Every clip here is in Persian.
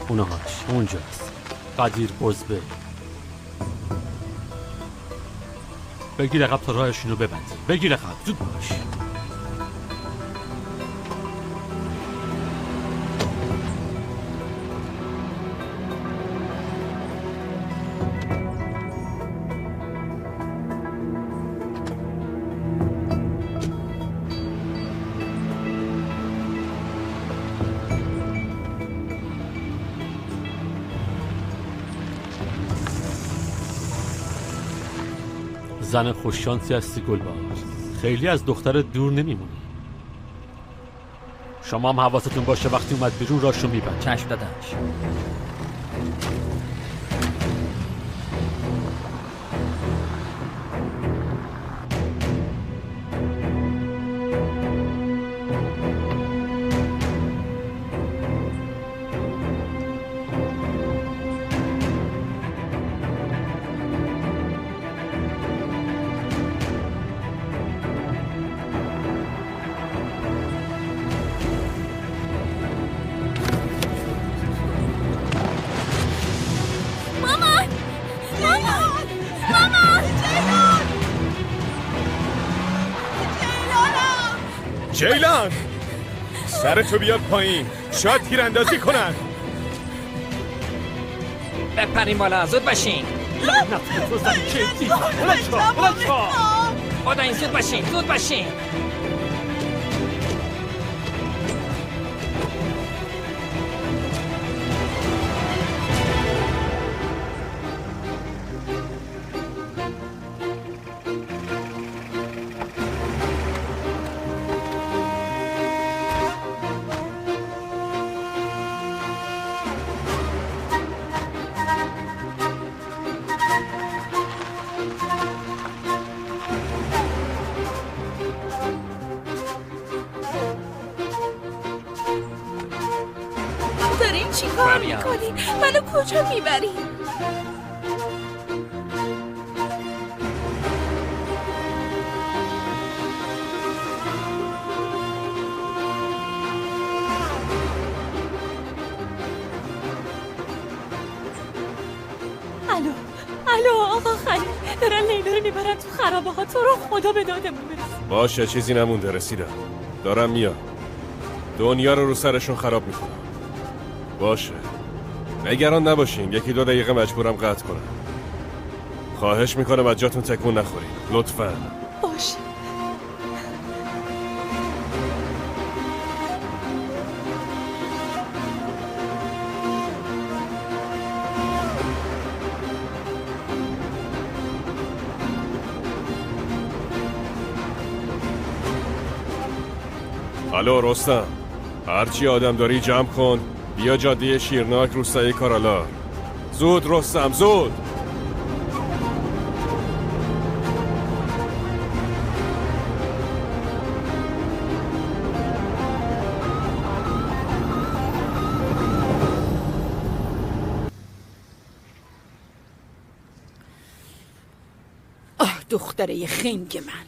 خونه‌هاش اونجاست. قدیر بزبه. بگیر عقب تا راهشونو ببندی. بگیر عقب، زود باش. زن خوششانسی هستی گلبار. خیلی از دختر دور نمیمونی. شما هم حواستون باشه وقتی اومد بیرون راشو میبند. چشم داداش. جیلان سرتو بیاد پایین، شاید تیراندازی کنن. بپریم بالا، زود باشین. لعنت تو زن کیتی. بلند شو. خدا این زود باشین، زود باشین. دارین چی کار میکنین؟ منو کجا میبرین؟ الو آقا خلیل، دارن لیلا رو میبرن تو خرابه ها. تو رو خدا به دادمون برس. باشه، چیزی نمونده، رسیدم. دارم میام. دنیا رو سرشون خراب میکنم. باشه، نگران نباشین. 1-2 دقیقه مجبورم قطع کنم. خواهش میکنم از جاتون تکون نخورین لطفاً. باشه. الو رستم، هرچی آدم داری جمع کن، بیا جاده شیرناک روستایی کارالار. زود رستم، زود. دختره خنگ من،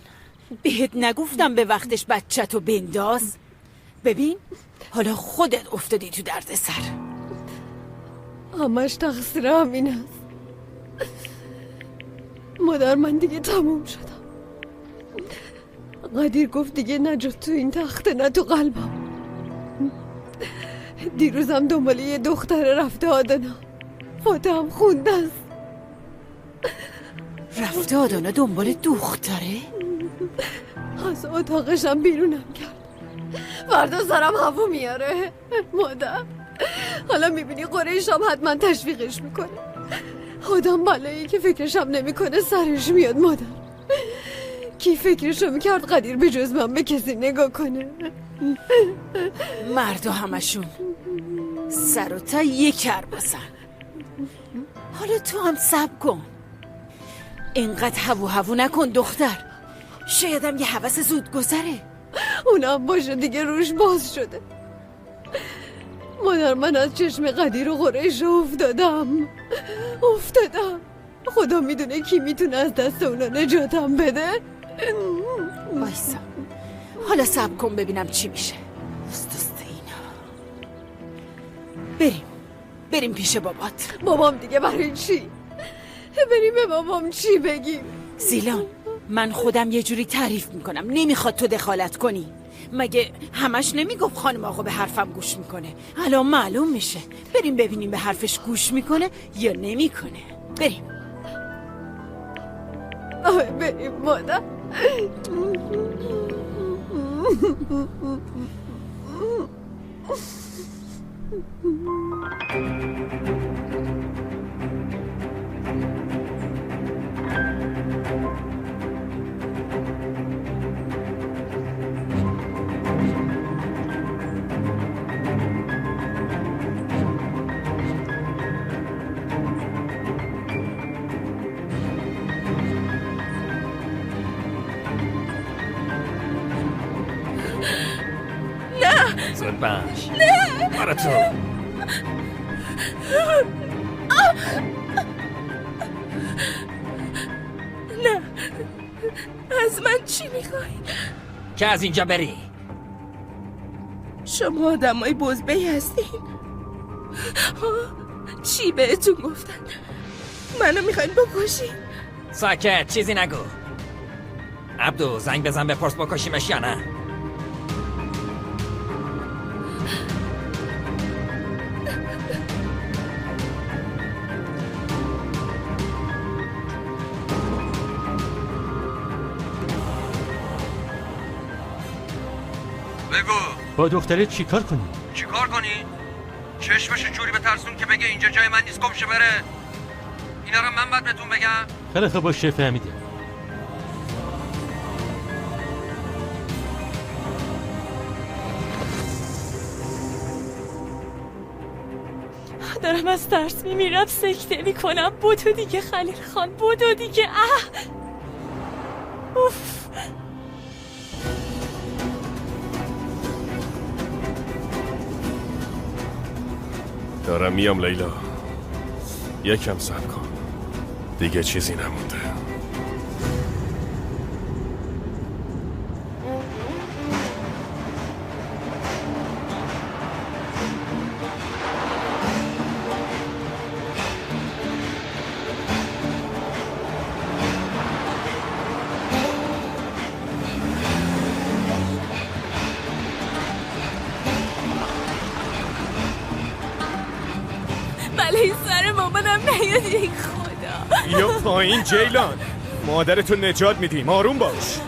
بهت نگفتم به وقتش بچه‌تو بنداز؟ ببین حالا خودت افتادی تو درد سر. همش تقصیر همین است. مادر، من دیگه تموم شدم. قدیر گفت دیگه نجات تو این تخته نه تو قلبم. دیروزم دنبال یه دختره رفته آدنا، فاته هم خونده است. رفته آدنا دنبال دختره؟ از اتاقشم بیرونم کرد. فردا سرم هوا میاره. مادر، حالا میبینی قریشم حتما تشویقش میکنه. آدم بلایی که فکرشم نمیکنه سرش میاد. مادر، کی فکرشو میکرد قدیر به جز من به کسی نگاه کنه؟ مردا همشون سر و تا یک کرباسن. حالا تو هم صبر کن، اینقدر هوو نکن دختر. شایدم یه هوس زود گذره. اونم باشه دیگه، روش باز شده. مادر، من از چشم قدیر و قریش افتادم. خدا میدونه کی میتونه از دست اونا نجاتم بده. وایسا، حالا صبر کن ببینم چی میشه. دست اینا. بریم بریم پیش بابات. بابام دیگه برای چی؟ بریم به بابام چی بگیم؟ زیلان، من خودم یه جوری تعریف میکنم، نمیخواد تو دخالت کنی. مگه همش نمیگفت خانم آقا به حرفم گوش میکنه؟ الان معلوم میشه. بریم ببینیم به حرفش گوش میکنه یا نمیکنه. بریم. بریم مادر. زود باش. نه برا تو. نه، از من چی میخوای؟ که از اینجا بری. شما آدمای بزبهی هستین. چی بهتون گفتن؟ منو میخواین بکشین؟ ساکت، چیزی نگو. عبدو زنگ بزن بپرس بکشیمش یا نه. بگو با دختره چیکار کنی؟ چیکار کنی؟ چشمش جوری به ترسون که بگه اینجا جای من نیست، گمشه بره. اینا رو من باید بهتون بگم؟ خیلی خوب، باشه فهمیدم. دارم از ترس میمیرم، سکته میکنم. بدو دیگه خلیل خان، بدو دیگه. اوف. دارم میام لیلا، یکم صبر کن، دیگه چیزی نمونده. بله سر مامانم نیاد ای خدا. یا پایین جیلان، مادرتو نجات میدیم، آروم باش.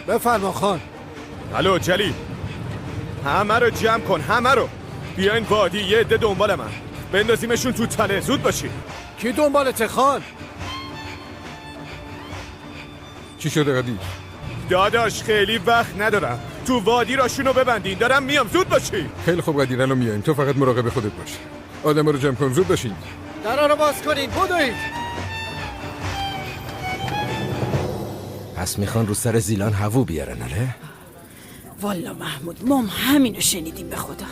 بفرما خان. الو جلیل، همه رو جمع کن، همه رو بیاین وادی، یه عده دنبال من، بندازیمشون تو تله. زود باشی. کی دنبالته خان؟ چی شده قدیر؟ داداش خیلی وقت ندارم، تو وادی راشونو ببندین، دارم میام، زود باشی. خیلی خوب قدیر، الان میایم، تو فقط مراقب خودت باش. آدم رو جمع کن، زود باشین. درا رو باز کنین، بدوید. پس میخوان رو سر زیلان هوو بیارن، آره؟ والا محمود، ما همینو شنیدیم به خدا.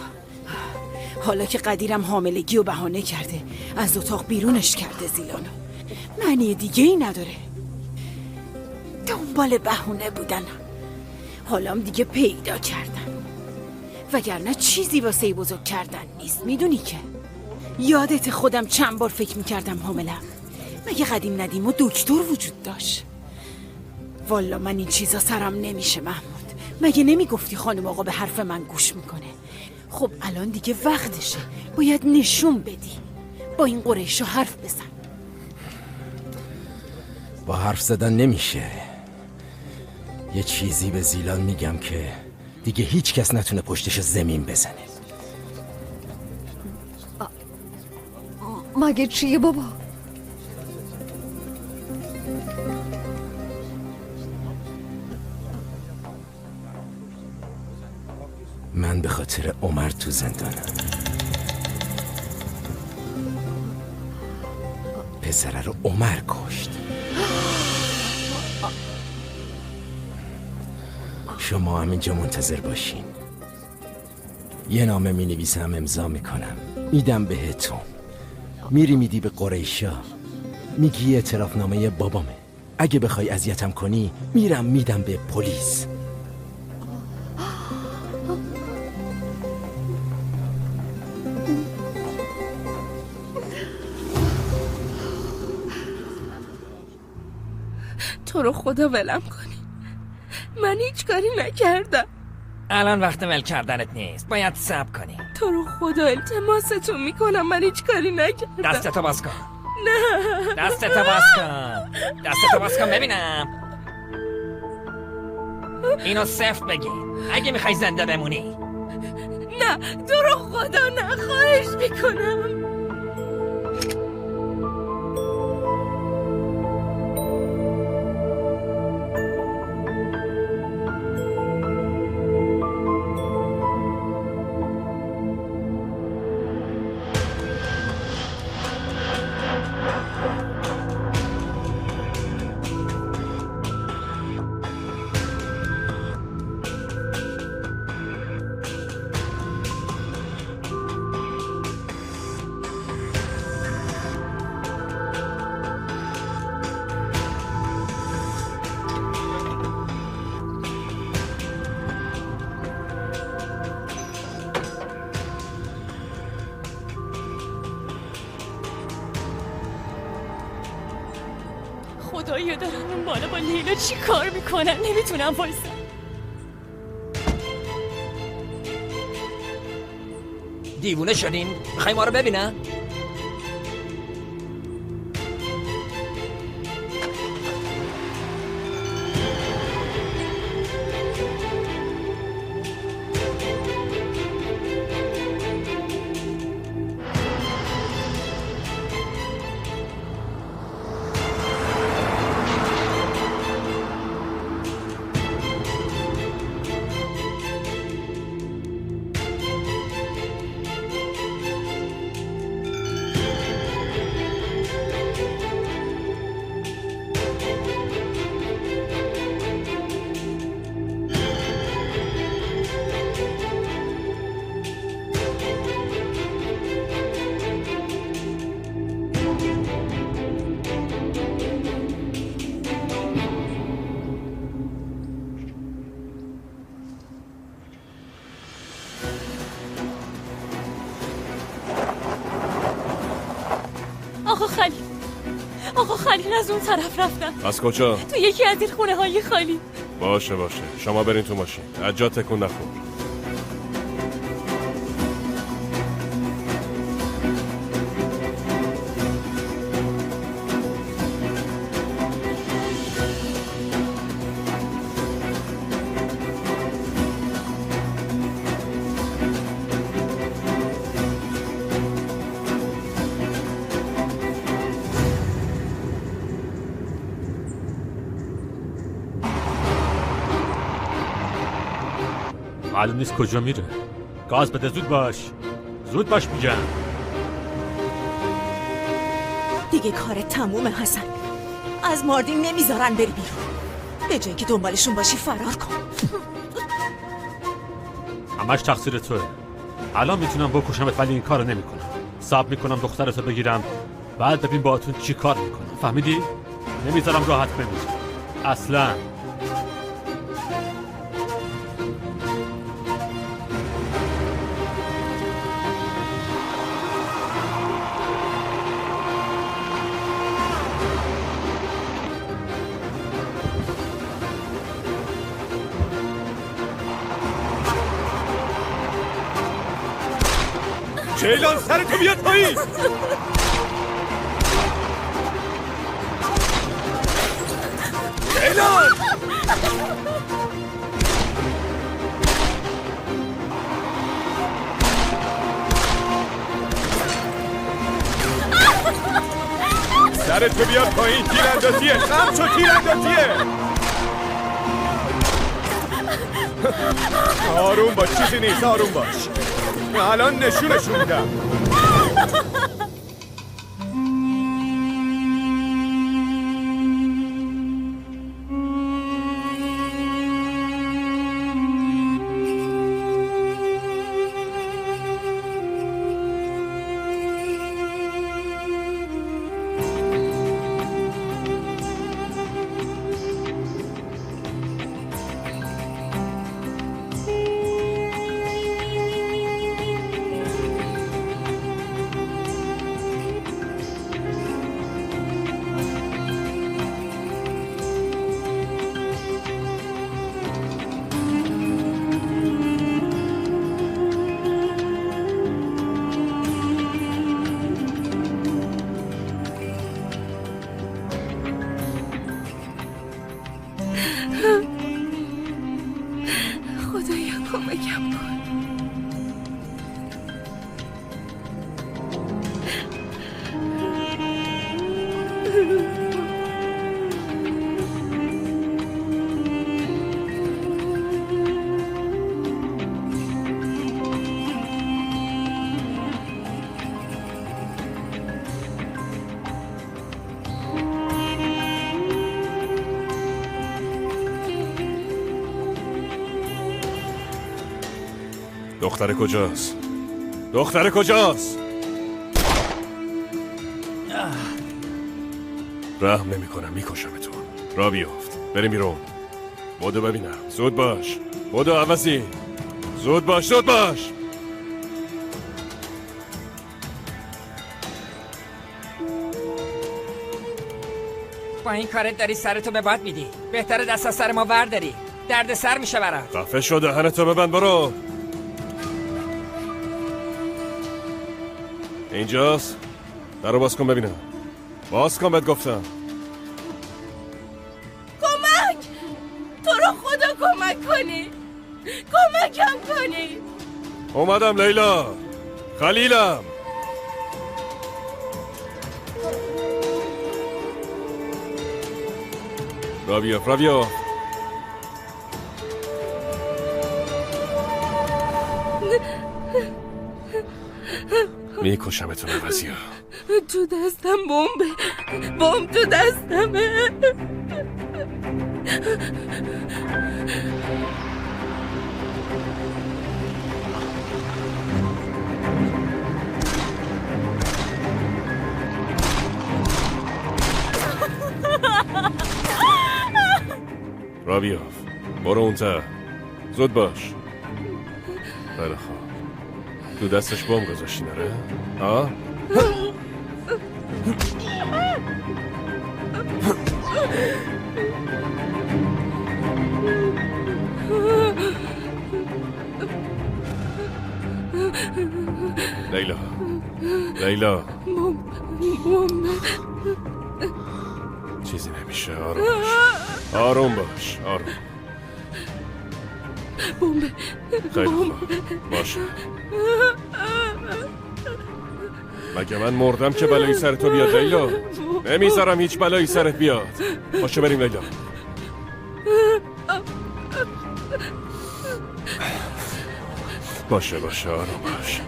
حالا که قدیرم حاملگی و بهانه کرده، از اتاق بیرونش کرده زیلانو، معنی دیگه ای نداره. دنبال بهونه بودن، حالا هم دیگه پیدا کردن. وگرنه چیزی واسه بزرگ کردن نیست، میدونی که. یادت خودم چند بار فکر میکردم حاملم. مگه قدیم ندیم و دکتر وجود داشت؟ والا من این چیزا سرم نمیشه محمود. مگه نمیگفتی خانم آقا به حرف من گوش میکنه؟ خب الان دیگه وقتشه، باید نشون بدی. با این قریشو حرف بزن. با حرف زدن نمیشه. یه چیزی به زیلان میگم که دیگه هیچ کس نتونه پشتش زمین بزنه. مگه چیه بابا؟ من به خاطر عمر تو زندانم. پسره رو عمر کشت. شما هم اینجا منتظر باشین. یه نامه می نویسم، امضا میکنم، میدم بهتون. میری میدی به قریشا، میگی اعتراف نامه بابامه. اگه بخوای اذیتم کنی میرم میدم به پلیس. تو رو خدا ولم کنی، من هیچ کاری نکردم. الان وقت ول کردنت نیست، باید صبر کنی. تو رو خدا التماستون میکنم، من هیچ کاری نکردم. دستتو باز کن. نه دستتو باز کن. دستتو باز کن ببینم. اینو صفر بگی اگه میخوای زنده بمونی. نه تو رو خدا نه، خواهش میکنم. خدایا دارم اون بالا با لیلا چی کار میکنن، نمیتونم وایسم. دیوونه شدین؟ میخوای ما رو ببینن؟ آقا خلیل از اون طرف رفتن. از کجا؟ تو یکی از این خونه های خالی. باشه شما برین تو ماشین، از جا تکون نخور. معلوم نیست کجا میره. گاز بده، زود باش میگم. دیگه کارت تمومه حسن. از ماردین نمیذارن بری بیرون. به جایی که دنبالشون باشی فرار کن. همش تقصیر توه. الان میتونم بکشمت ولی این کارو نمیکنم. صبر میکنم دخترتو بگیرم، بعد ببین باهاتون چی کار میکنم. فهمیدی؟ نمیذارم راحت بمیری اصلا. جیلان سر تو بیاد پایین. جیلان سر تو بیاد پایین. تیراندازیه، خم شو، تیراندازیه. آروم باش، چیزی نیست، آروم باش. الان نشونشون میدم. خدایا کمکم کن. دختر کجاست؟ دختر کجاست؟ رحم نمی کنم، میکشمتون. را بیافت، بریم بیرون. بودو ببینم. زود باش، بودو عوضی. زود باش، زود باش. با این کارت داری سرتو به باد میدی. بهتره دست از سر ما برداری. درد سر میشه برات. خفه شو، دهنتو ببند. برو. اینجاست؟ درو باز کن ببینم. باز کن بهت گفتم. کمک! تو رو خدا کمک کنی. کمکم کنی. اومدم لیلا. خلیلم. را بیاف. میکشمتون عوضی ها. تو دستم بمب تو دستمه. را بیاف. برو اونتا. زود باش. خیلی خوب. تو دستش بمب گذاشتی نره؟ ها؟ لیلا چیزی نمیشه. آروم باش. خیلی خوب باشه. مگه من مردم که بلایی سر تو بیاد لیلا؟ نمیذارم هیچ بلایی سرت بیاد. باشه بریم لیلا. باشه آروم باش.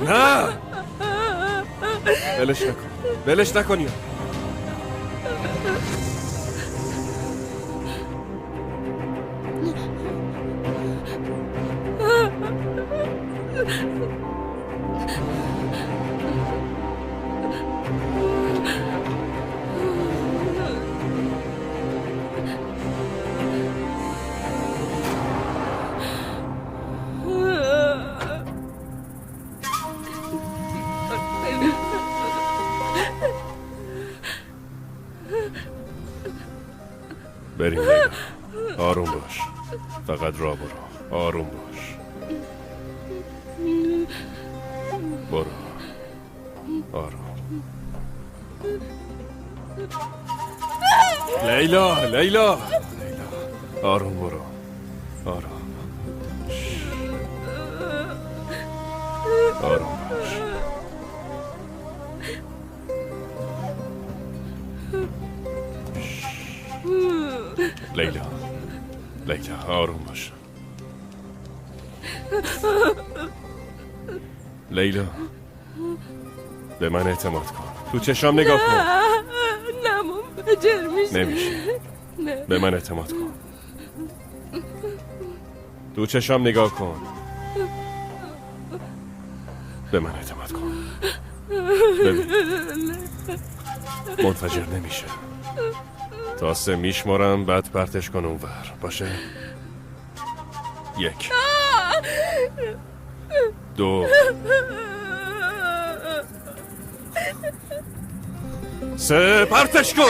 نه بلش نکن یا بریم لیلا. آروم باش. فقط را برو. آروم باش. برو. آروم. لیلا. آروم برو. آروم باش. لیلا آروم باش. لیلا به من اعتماد کن. تو چشام نگاه کن. نه منفجر میشه. نمیشه. به من اعتماد کن. تو چشام نگاه کن. به من اعتماد کن. ببین منفجر نمیشه. تا 3 میشمارم بعد پرتش کن اونور. باشه؟ 1 2 3 پرتش کن.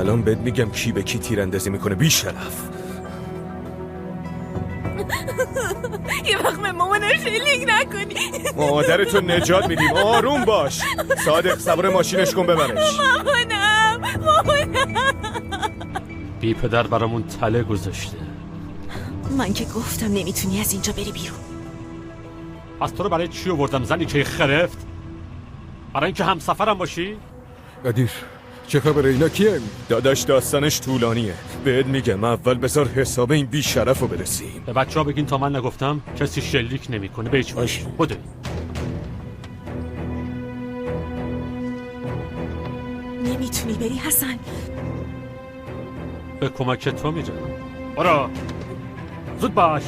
الان بهت میگم کی به کی تیراندازی میکنه بی شرف. یه وقت به مامانم شلیک نکنی. مادرتو نجات میدیم، آروم باش. صادق سوار ماشینش کن ببرش. مامانم. بی پدر برامون تله گذاشته. من که گفتم نمیتونی از اینجا بری بیرون. پس تو رو برای چی آوردم زنی که خرفت؟ برای اینکه همسفرم باشی؟ قدیر چه خبره؟ اینا کیه؟ داداش داستانش طولانیه، بهت میگم اول بذار حساب این بی شرف رو برسیم. به بچه ها بگین تا من نگفتم کسی شلیک نمیکنه به هیچ وجه. بوده نمیتونی بری حسن. به کمک تو میره. برو زود باش.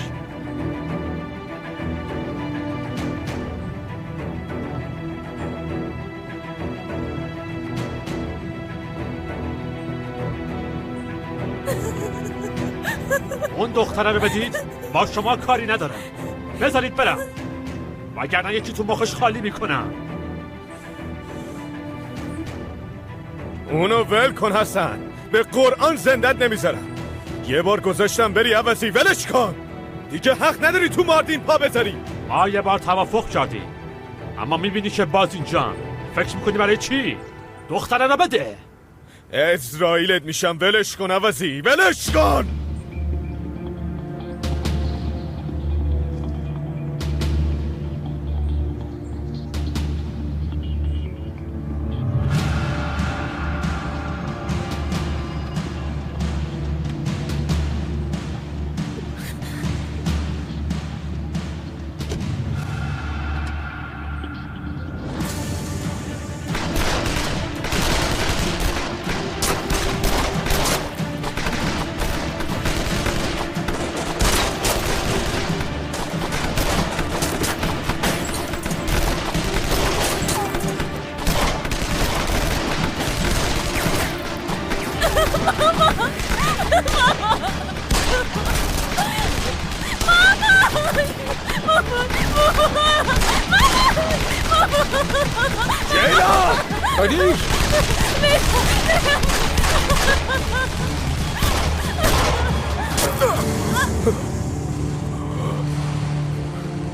اون دختره رو بدید، با شما کاری ندارم. بذارید برم وگرنه یکی تو مخش خالی میکنم. اونو ول کن حسن، به قرآن زندت نمیذارم. یه بار گذاشتم بری عوضی، ولش کن. دیگه حق نداری تو ماردین پا بذاری. ما یه بار توافق کردیم، اما میبینی که باز اینجا فکر میکنی برای چی؟ دختره رو بده. اسرائیلت میشم، ولش کن عوضی، ولش کن.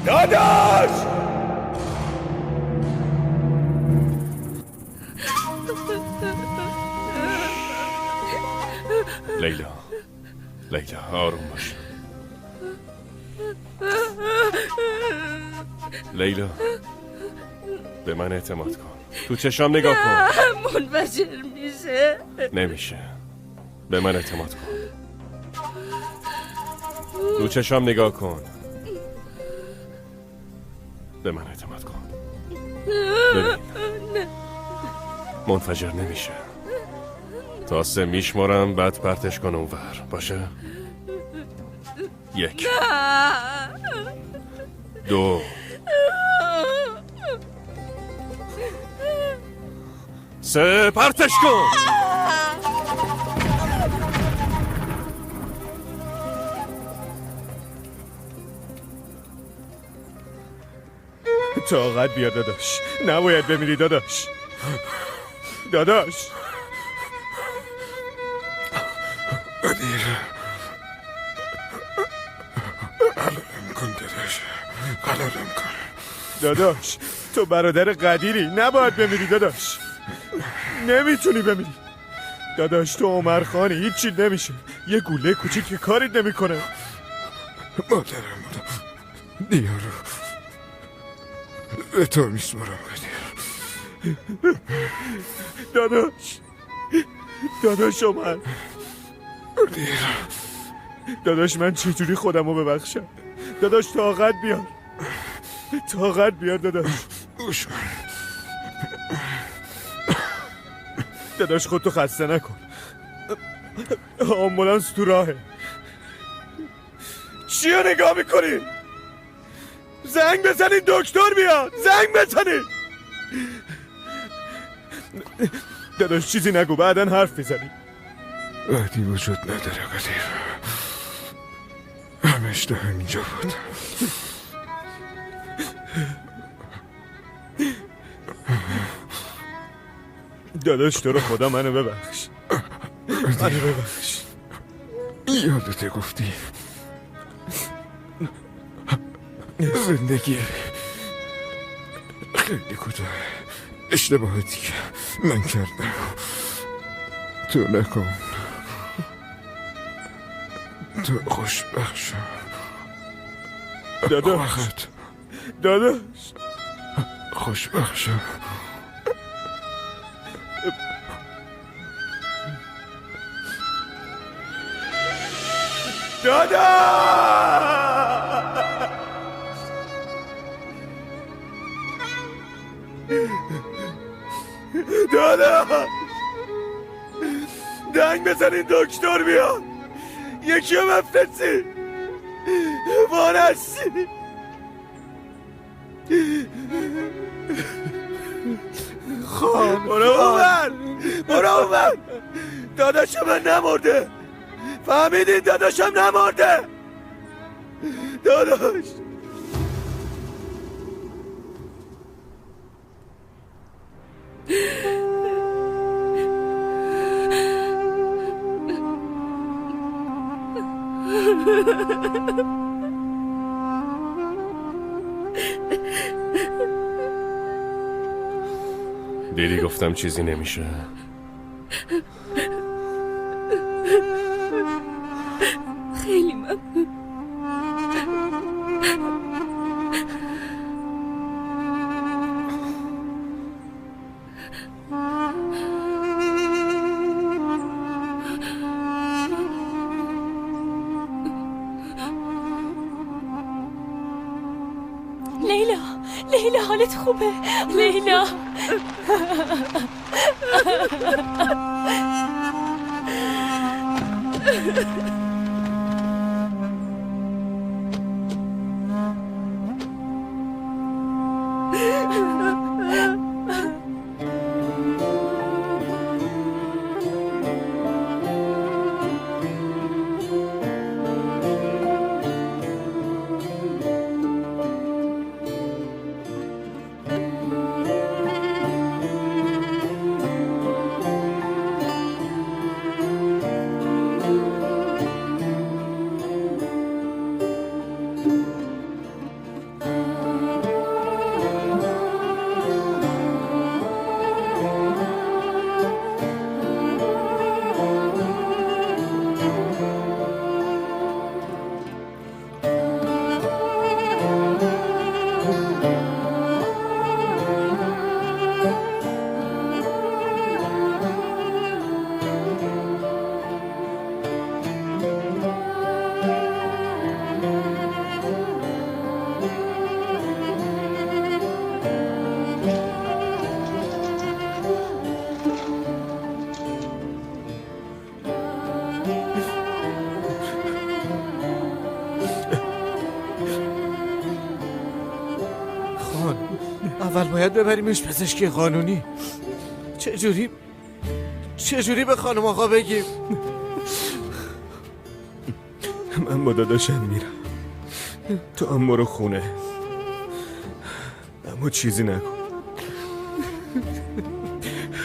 داداش! لیلا آروم باش. لیلا به من اعتماد کن، تو چشام نگاه کن. منفجر میشه. نمیشه، به من اعتماد کن. تو چشام نگاه کن، به من اعتماد کن. ببین منفجر نمیشه. تا 3 میشمارم، بعد پرتش کن اونور، باشه؟ 1 2 3 پرتش کن. طاقت بیار داداش، نباید بمیری داداش. قدیر قلالم کن داداش، قلالم کن داداش. تو برادر قدیری، نباید بمیری داداش. نمیتونی بمیری داداش. تو عمر خانی، هیچی نمیشه. یه گوله کوچیک که کاریت نمیکنه. مادرم دیارو به تو میسپارم قدیر. داداش عمر. قدیر داداش من چجوری خودم رو ببخشم؟ داداش طاقت بیار داداش. گوش کن داداش، خودتو خسته نکن. آمبولانس تو راهه. چیو نگاه میکنی؟ زنگ بزنین دکتر بیاد. زنگ بزنین داداش. چیزی نگو، بعدن حرف میزنی. بعدی وجود نداره قدیر، همش ده همینجا بود. داداش تو رو خدا منو ببخش. منو ببخش. یادته گفتی زندگی خیلی کوتاه، اشتباهاتی که من کردم تو نکن، تو خوشبخت شو. داداش خوشبخت شو. داداش دنگ بزنین دکتر بیاد، یکی رو مفرسی وارسی. خان برو اون داداشم من نمرده، فهمیدین؟ داداشم نمرده. داداش دیدی گفتم چیزی نمیشه. خیلی ممنون. لیلا حالت خوبه؟ لیلا اول باید ببریمش پزشکی قانونی. چجوری به خانم آقا بگیم؟ من با داداشم میرم، تو هم برو خونه، اما چیزی نکن.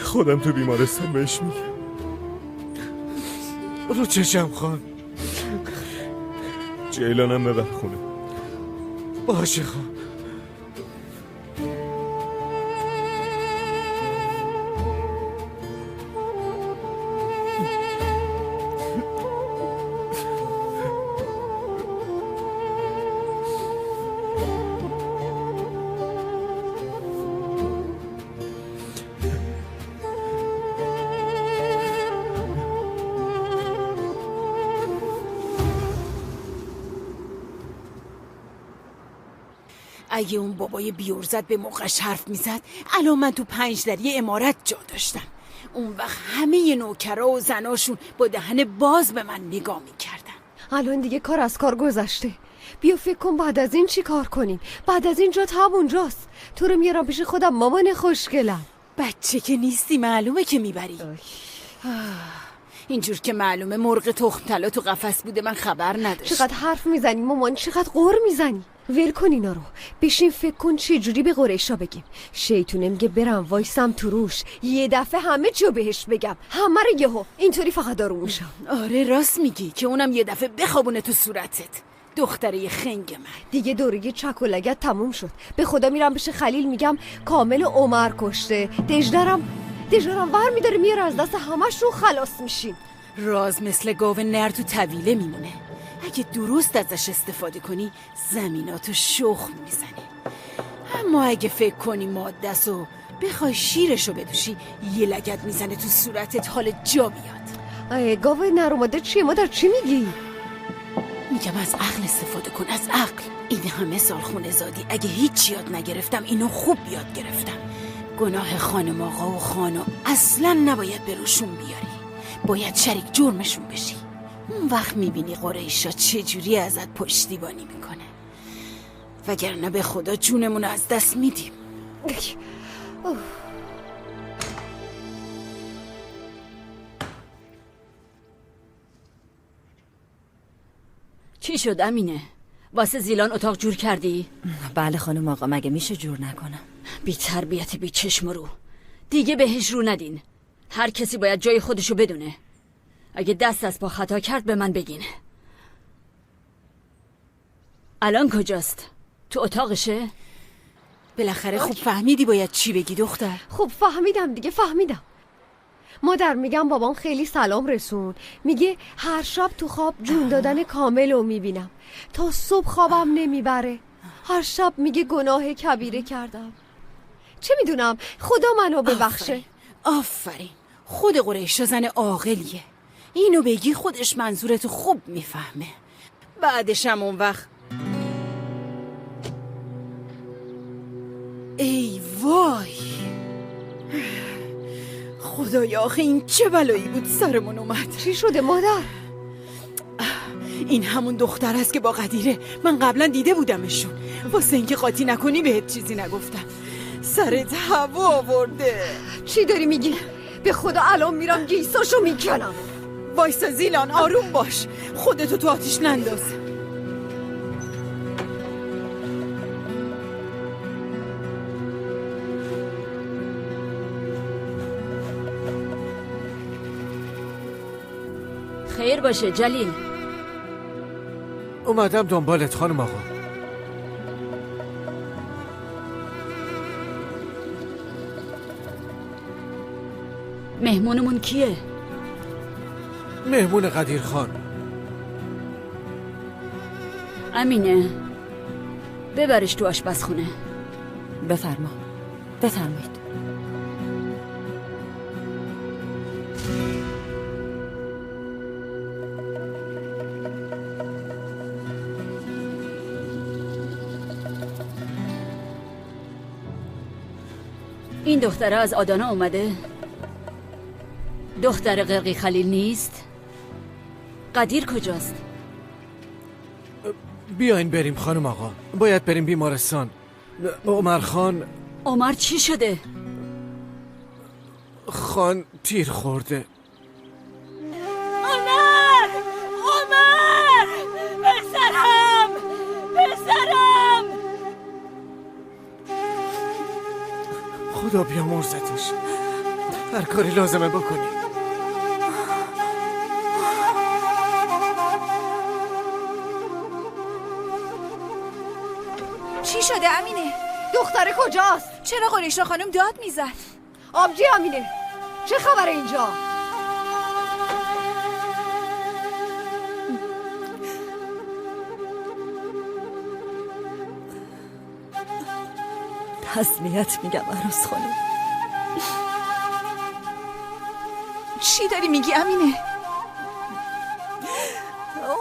خودم تو بیمارستان بهش میگم. رو چشم خان. جیلانم ببر خونه. باشه خان. اگه اون بابای بیورزت به موقعش حرف میزد الان من تو 5 دری امارت جا داشتم. اون وقت همه نوکرا و زناشون با دهن باز به من نگاه میکردن. الان دیگه کار از کار گذشته. بیا فکر کن بعد از این چی کار کنیم. بعد از این جات همونجاست. تو رو میارم پیش خودم مامان خوشگلم. بچه که نیستی معلومه که میبری. اینجور که معلومه مرغ تخم طلا تو قفس بوده من خبر نداشت. چقدر حرف میزنی مامان، چقدر قور میزنی. ول کن اینا رو. بشین فکر کن چه جوری به قریشا بگیم. شیطونه میگه برم وایسم تو روش، یه دفعه همه چیو بهش بگم، همه رو یهو. اینطوری فقط دارو میشم. آره راست میگی که اونم یه دفعه بخوابونه تو صورتت. دختره خنگ من. دیگه دوره چک و لگت تموم شد. به خدا میرم بشه خلیل میگم کامل عمر کشته. دژدرم ور میداره میاره از دست همشون خلاص میشیم. راز مثل گاو نر تو طویله میمونه. اگه درست ازش استفاده کنی زمیناتو شخم میزنی. اما اگه فکر کنی ماده‌س و بخوای شیرشو بدوشی یه لگد میزنه تو صورتت، حال جا بیاد. گاو نر و ماده چیه؟ مادر چی میگی؟ میگم از عقل استفاده کن، از عقل. این همه سال خونه زادی اگه هیچ یاد نگرفتم اینو خوب یاد گرفتم. گناه خانم آقا و خانم اصلا نباید به روشون بیاری، باید شریک جرمشون بشی. اون وقت میبینی قریشا چجوری ازت پشتیبانی میکنه، وگرنه به خدا جونمونو از دست میدیم. چی شد امینه؟ واسه زیلان اتاق جور کردی؟ بله خانم آقا، مگه میشه جور نکنم؟ بی تربیت بی چشم رو دیگه بهش رو ندین. هر کسی باید جای خودشو بدونه. اگه دست از پا خطا کرد به من بگین. الان کجاست؟ تو اتاقشه؟ بالاخره خوب فهمیدی باید چی بگی دختر؟ خوب فهمیدم دیگه، فهمیدم. مادر میگم بابام خیلی سلام رسون، میگه هر شب تو خواب جون دادن کامل رو میبینم، تا صبح خوابم نمیبره. هر شب میگه گناه کبیره کردم. چه میدونم، خدا منو ببخشه. آفرین. خود قریشا زن عاقلیه. اینو بگی خودش منظورتو خوب میفهمه. بعدش هم اون وقت ای وای، خدایا آخه این چه بلایی بود سرمون اومد. چی شده مادر؟ این همون دختر است که با قدیره من قبلا دیده بودمشون. واسه اینکه قاطی نکنی بهت چیزی نگفتم. سرت هوا آورده. چی داری میگی؟ به خدا الان میرم گیساشو میکنم. وایسا زیلان، آروم باش، خودتو تو آتیش ننداز. خیر باشه جلیل. اومدم دنبالت خانم آقا. مهمونمون کیه؟ مهمون قدیر خان. امینه ببرش تو آشپزخونه. بفرمایید. این دختره از آدانا اومده؟ دختر قرقی خلیل نیست؟ قدیر کجاست؟ بیاین بریم خانم آقا، باید بریم بیمارستان. عمر خان. عمر چی شده؟ خان تیر خورده. عمر پسرم خدا بیامرزتش، هر کاری لازمه بکنی. چی شده امینه؟ دختره کجاست؟ چرا قریشا خانم داد میزد؟ آبجی امینه، چه خبره اینجا؟ تسلیت میگم عروس خانم. چی داری میگی امینه؟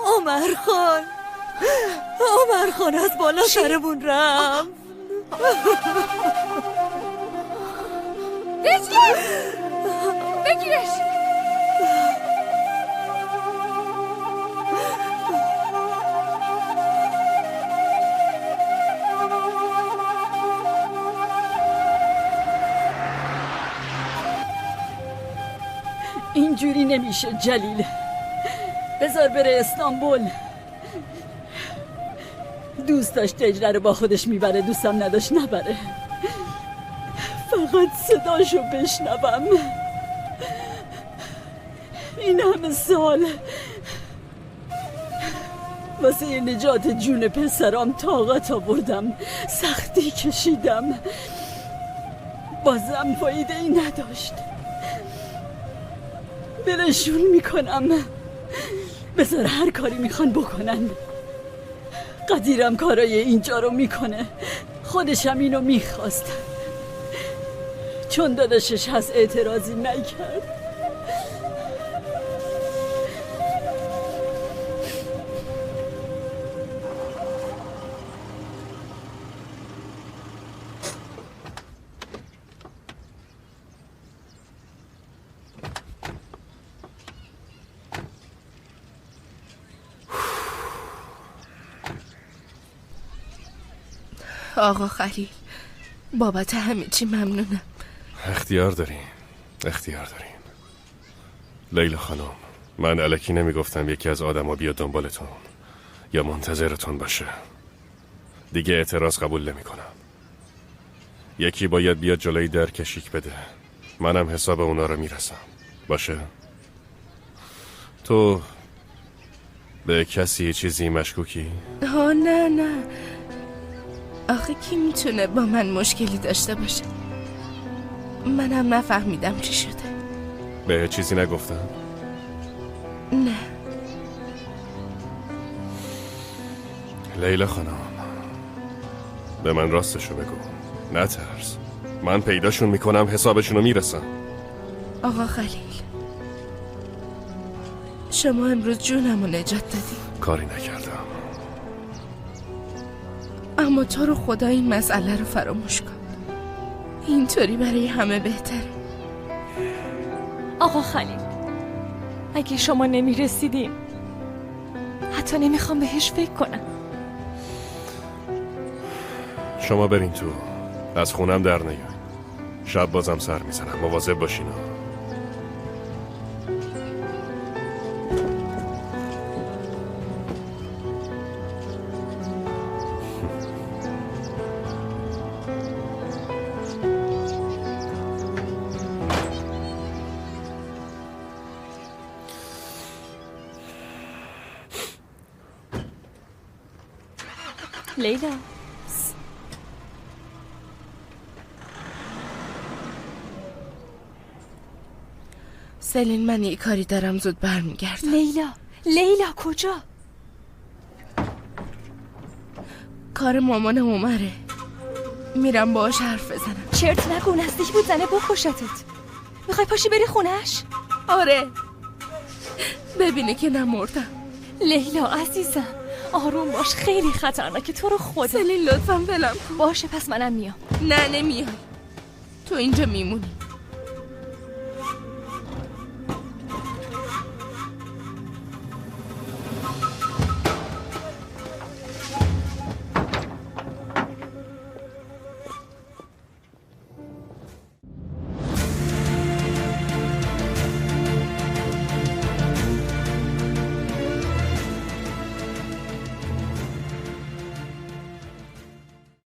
عمر خان از بالا سرمون رفت. بگیرش. اینجوری نمیشه جلیل. بذار بره استانبول. دوست داشت دجله رو با خودش میبره، دوستم نداشت نبره. فقط صداشو بشنوم. این همه سال واسه نجات جون پسرام طاقت آوردم، سختی کشیدم، بازم فایده ای نداشت. بلشون میکنم، بذار هر کاری میخوان بکنن. قدیرم کارای اینجا رو میکنه، خودشم اینو میخواست، چون داداشش هست اعتراضی نکرد. آقا خلیل، بابت همه چی ممنونم. اختیار دارین. لیلا خانم، من الکی نمیگفتم یکی از آدما بیاد دنبالتون یا منتظرتون باشه. دیگه اعتراض قبول نمیکنم. یکی باید بیاد جلوی در کشیک بده، منم حساب اونا رو میرسم. باشه؟ تو به کسی چیزی مشکوکی؟ نه آخه کی میتونه با من مشکلی داشته باشه؟ منم نفهمیدم چی شده. به چیزی نگفتم؟ نه. لیلا خانم، به من راستشو بگو، نترس. من پیداشون میکنم، حسابشونو میرسم. آقا خلیل، شما امروز جونمو نجات دادی. کاری نکردم. اما تو رو خدا این مسئله رو فراموش کن. اینطوری برای همه بهتره. آقا خلیل، اگه شما نمیرسیدین حتی نمیخوام بهش فکر کنم. شما برین تو، از خونم در نیاین. شب بازم سر میزنم، مواظب باشین. لیلا، سلین، من یه کاری دارم، زود برمیگردم. لیلا کجا؟ کار مامان عمره، میرم باهاش حرف بزنم. چرت نگو، نزدیک بود زنه بکشتت. میخوای پاشی بری خونش؟ آره، ببینه که نمردم. لیلا عزیزم آروم باش، خیلی خطرناکه، تو رو خدا. سلین لطفاً ولم کن. باشه پس منم میام. نه نمیای، تو اینجا میمونی.